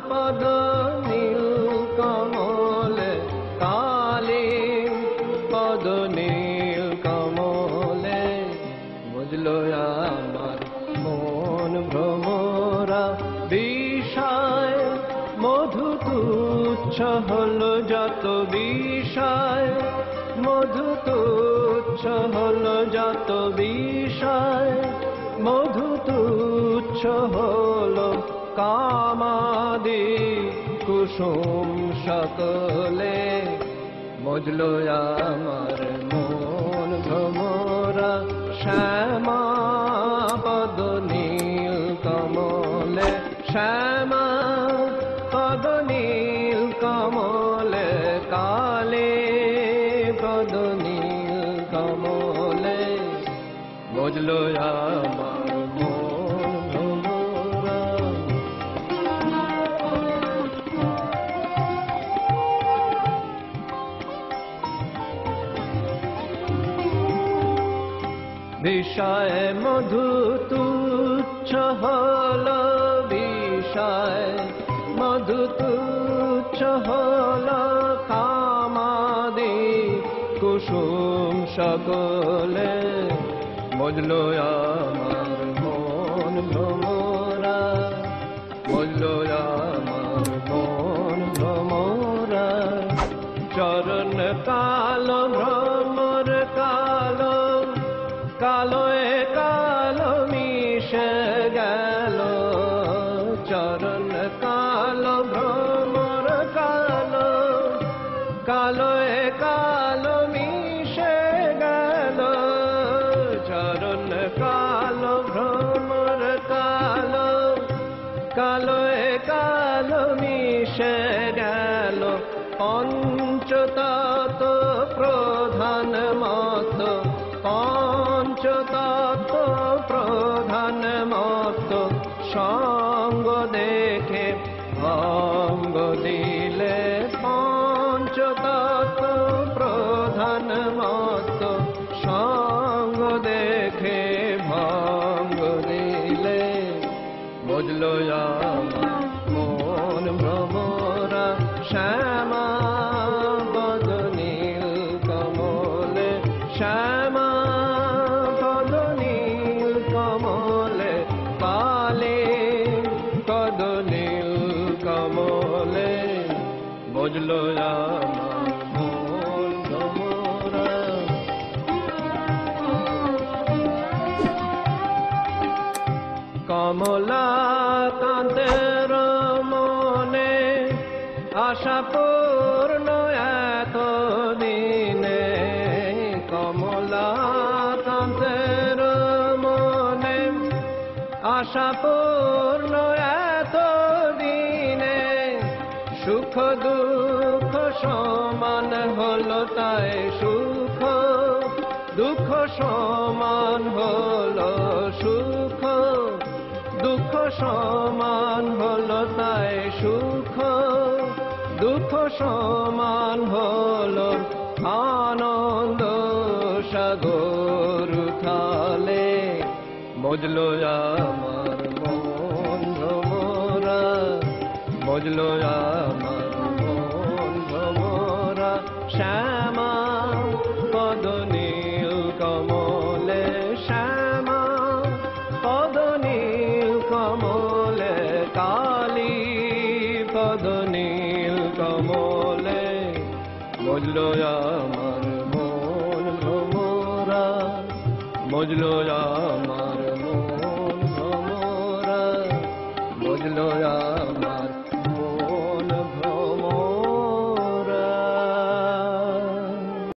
পদ নীল কমলে কালী পদ নীল কমলে বুঝলো আমার মন ভ্রমরা বিষয় মধু তুচ্ছ হলো যত বিষয় মধু তুচ্ছ হলো যত বিষয় মধু তুচ্ছ হলো কামাদি কুসুম সকলে বুঝলো আমার মন ভ্রমরা শ্যামা পদ নীল কমলে শ্যামা পদ নীল কমলে কালে পদ নীল কমলে বুঝলো আমার মন ভ্রমরা বিষয় মধু তুচ্ছ হলো বিষয় মধু তুচ্ছ হলো কামাদি কুসুম সকলে বুঝলো আমার মন ভ্রমরা বুঝলো আমার মন ভ্রমরা চরণ কালো ভ্রমর কালো কালো কালো মিশে গেল চরণ কালো ভ্রমর কালো কালো কালো মিশে গেল চরণ কালো ভ্রমর কালো কালো কালো মিশে গেল পঞ্চতত্ত্ব প্রধান মত পঞ্চতত্ত্ব প্রধান মত সঙ্গ দেখে ভঙ্গ দিলে পঞ্চতত্ত্ব প্রধান মত সঙ্গ দেখে ভঙ্গ দিলে বুঝলো আমার মন ভ্রমরা শ্যামা পদ নীল কমলে শ্যামা পদ নীল কমলে কালে পদ নীল কমলে বুঝলো আমার মন ভ্রমরা কমলা কান্তের মনে আশা পূর্ণ এত দিনে কমলা কান্তের মনে আশা পূর্ণ এত দিনে সুখ দুঃখ সমান হলো তাই সুখ দুঃখ সমান হলো সুখ দুঃখ সমান হলো তাই সুখ দুঃখ সমান হলো আনন্দ সাগর থালে বুঝলো আমার মন ভ্রমরা বুঝলো আমার মন ভ্রমরা শ্যামা পদ নীল কমলে শ্যামা পদ নীল কমলে কালী পদ নীল কমলে বুঝলো আমার মন ভ্রমরা বুঝলো আমার মন ভ্রমরা বুঝলো